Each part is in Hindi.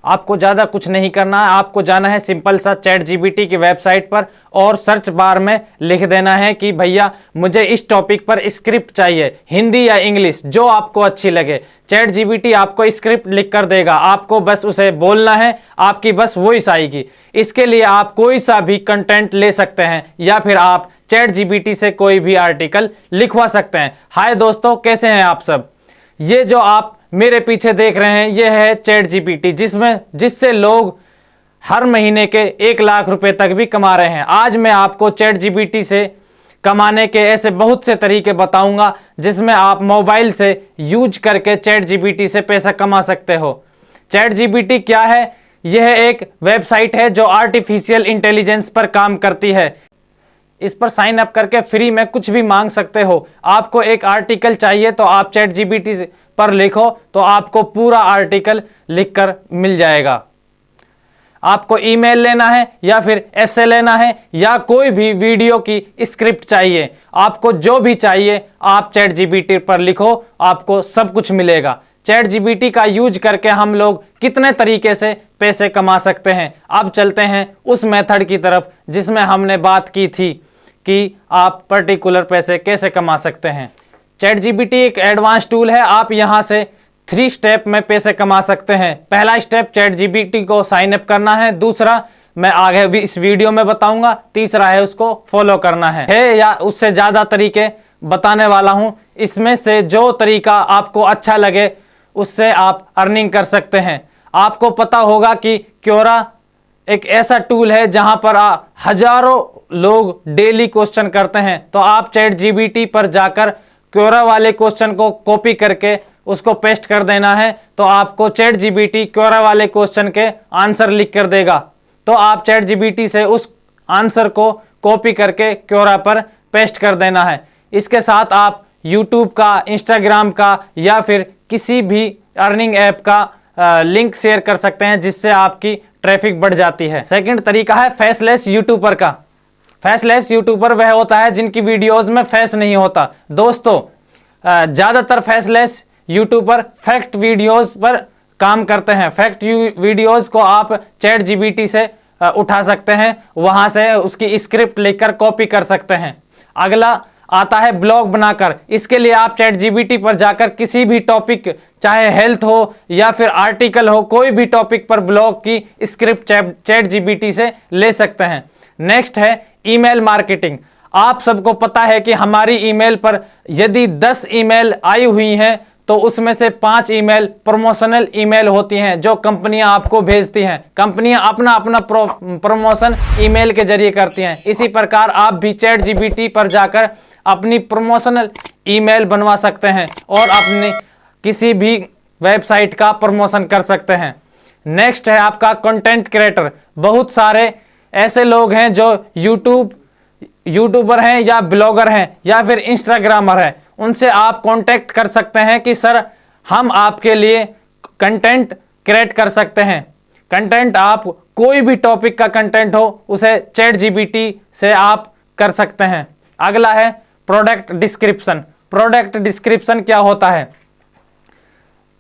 आपको ज़्यादा कुछ नहीं करना है, आपको जाना है सिंपल सा चैट जीपीटी की वेबसाइट पर और सर्च बार में लिख देना है कि भैया मुझे इस टॉपिक पर स्क्रिप्ट चाहिए, हिंदी या इंग्लिश जो आपको अच्छी लगे। चैट जीपीटी आपको स्क्रिप्ट लिख कर देगा, आपको बस उसे बोलना है, आपकी बस वॉइस आएगी। इसके लिए आप कोई सा भी कंटेंट ले सकते हैं या फिर आप चैट जीपीटी से कोई भी आर्टिकल लिखवा सकते हैं। हाय दोस्तों, कैसे हैं आप सब। ये जो आप मेरे पीछे देख रहे हैं ये है चैट जीपीटी, जिससे लोग हर महीने के 1 लाख रुपए तक भी कमा रहे हैं। आज मैं आपको चैट जीपीटी से कमाने के ऐसे बहुत से तरीके बताऊंगा जिसमें आप मोबाइल से यूज करके चैट जीपीटी से पैसा कमा सकते हो। चैट जीपीटी क्या है? यह एक वेबसाइट है जो आर्टिफिशियल इंटेलिजेंस पर काम करती है। इस पर साइन अप करके फ्री में कुछ भी मांग सकते हो। आपको एक आर्टिकल चाहिए तो आप चैट जीपीटी पर लिखो तो आपको पूरा आर्टिकल लिखकर मिल जाएगा। आपको ईमेल लेना है या फिर एसे लेना है या कोई भी वीडियो की स्क्रिप्ट चाहिए, आपको जो भी चाहिए आप चैट जीपीटी पर लिखो, आपको सब कुछ मिलेगा। चैट जीपीटी का यूज करके हम लोग कितने तरीके से पैसे कमा सकते हैं। अब चलते हैं उस मेथड की तरफ जिसमें हमने बात की थी कि आप पर्टिकुलर पैसे कैसे कमा सकते हैं। चैट जीपीटी एक एडवांस टूल है, आप यहां से 3 स्टेप में पैसे कमा सकते हैं। पहला स्टेप चैट जीपीटी को साइन अप करना है, दूसरा मैं आगे भी इस वीडियो में बताऊंगा, तीसरा है उसको फॉलो करना है या उससे ज़्यादा तरीके बताने वाला हूं। इसमें से जो तरीका आपको अच्छा लगे उससे आप अर्निंग कर सकते हैं। आपको पता होगा कि क्योरा एक ऐसा टूल है जहां पर हजारों लोग डेली क्वेश्चन करते हैं, तो आप चैट जीपीटी पर जाकर क्योरा वाले क्वेश्चन को कॉपी करके उसको पेस्ट कर देना है, तो आपको चैट जीपीटी क्योरा वाले क्वेश्चन के आंसर लिख कर देगा। तो आप चैट जीपीटी से उस आंसर को कॉपी करके क्योरा पर पेस्ट कर देना है। इसके साथ आप यूट्यूब का, इंस्टाग्राम का या फिर किसी भी अर्निंग ऐप का लिंक शेयर कर सकते हैं जिससे आपकी ट्रैफिक बढ़ जाती है। सेकंड तरीका है फेसलेस यूट्यूबर का। फेसलेस यूट्यूबर वह होता है जिनकी वीडियोस में फेस नहीं होता। दोस्तों, ज़्यादातर फेसलेस यूट्यूबर फैक्ट वीडियोस पर काम करते हैं। फैक्ट वीडियोस को आप चैट जीपीटी से उठा सकते हैं, वहां से उसकी स्क्रिप्ट लेकर कॉपी कर सकते हैं। अगला आता है ब्लॉग बनाकर। इसके लिए आप चैट जीपीटी पर जाकर किसी भी टॉपिक, चाहे हेल्थ हो या फिर आर्टिकल हो, कोई भी टॉपिक पर ब्लॉग की स्क्रिप्ट चैट जीपीटी से ले सकते हैं। नेक्स्ट है ईमेल मार्केटिंग। आप सबको पता है कि हमारी ईमेल पर यदि 10 ईमेल आई हुई हैं तो उसमें से 5 ईमेल प्रमोशनल ईमेल होती हैं जो कंपनियां आपको भेजती हैं। कंपनियां अपना अपना प्रमोशन ईमेल के जरिए करती हैं। इसी प्रकार आप भी चैट जीपीटी पर जाकर अपनी प्रमोशनल ईमेल बनवा सकते हैं और अपनी किसी भी वेबसाइट का प्रमोशन कर सकते हैं। नेक्स्ट है आपका कंटेंट क्रिएटर। बहुत सारे ऐसे लोग हैं जो यूट्यूबर हैं या ब्लॉगर हैं या फिर इंस्टाग्रामर हैं, उनसे आप कांटेक्ट कर सकते हैं कि सर हम आपके लिए कंटेंट क्रिएट कर सकते हैं। कंटेंट आप कोई भी टॉपिक का कंटेंट हो उसे चैट जीपीटी से आप कर सकते हैं। अगला है प्रोडक्ट डिस्क्रिप्शन। प्रोडक्ट डिस्क्रिप्शन क्या होता है?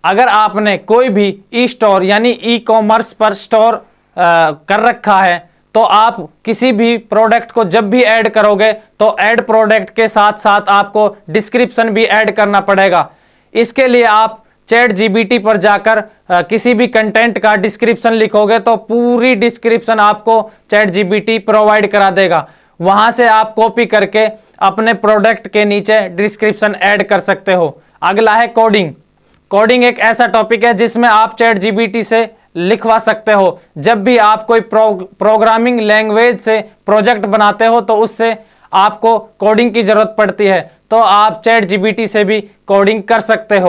अगर आपने कोई भी ई स्टोर यानी ई कॉमर्स पर स्टोर कर रखा है तो आप किसी भी प्रोडक्ट को जब भी ऐड करोगे तो ऐड प्रोडक्ट के साथ साथ आपको डिस्क्रिप्शन भी ऐड करना पड़ेगा। इसके लिए आप चैट जीपीटी पर जाकर किसी भी कंटेंट का डिस्क्रिप्शन लिखोगे तो पूरी डिस्क्रिप्शन आपको चैट जीपीटी प्रोवाइड करा देगा। वहां से आप कॉपी करके अपने प्रोडक्ट के नीचे डिस्क्रिप्शन ऐड कर सकते हो। अगला है कोडिंग। कोडिंग एक ऐसा टॉपिक है जिसमें आप चैट जीपीटी से लिखवा सकते हो। जब भी आप कोई प्रोग्रामिंग लैंग्वेज से प्रोजेक्ट बनाते हो तो उससे आपको कोडिंग की जरूरत पड़ती है, तो आप चैट जीपीटी से भी कोडिंग कर सकते हो।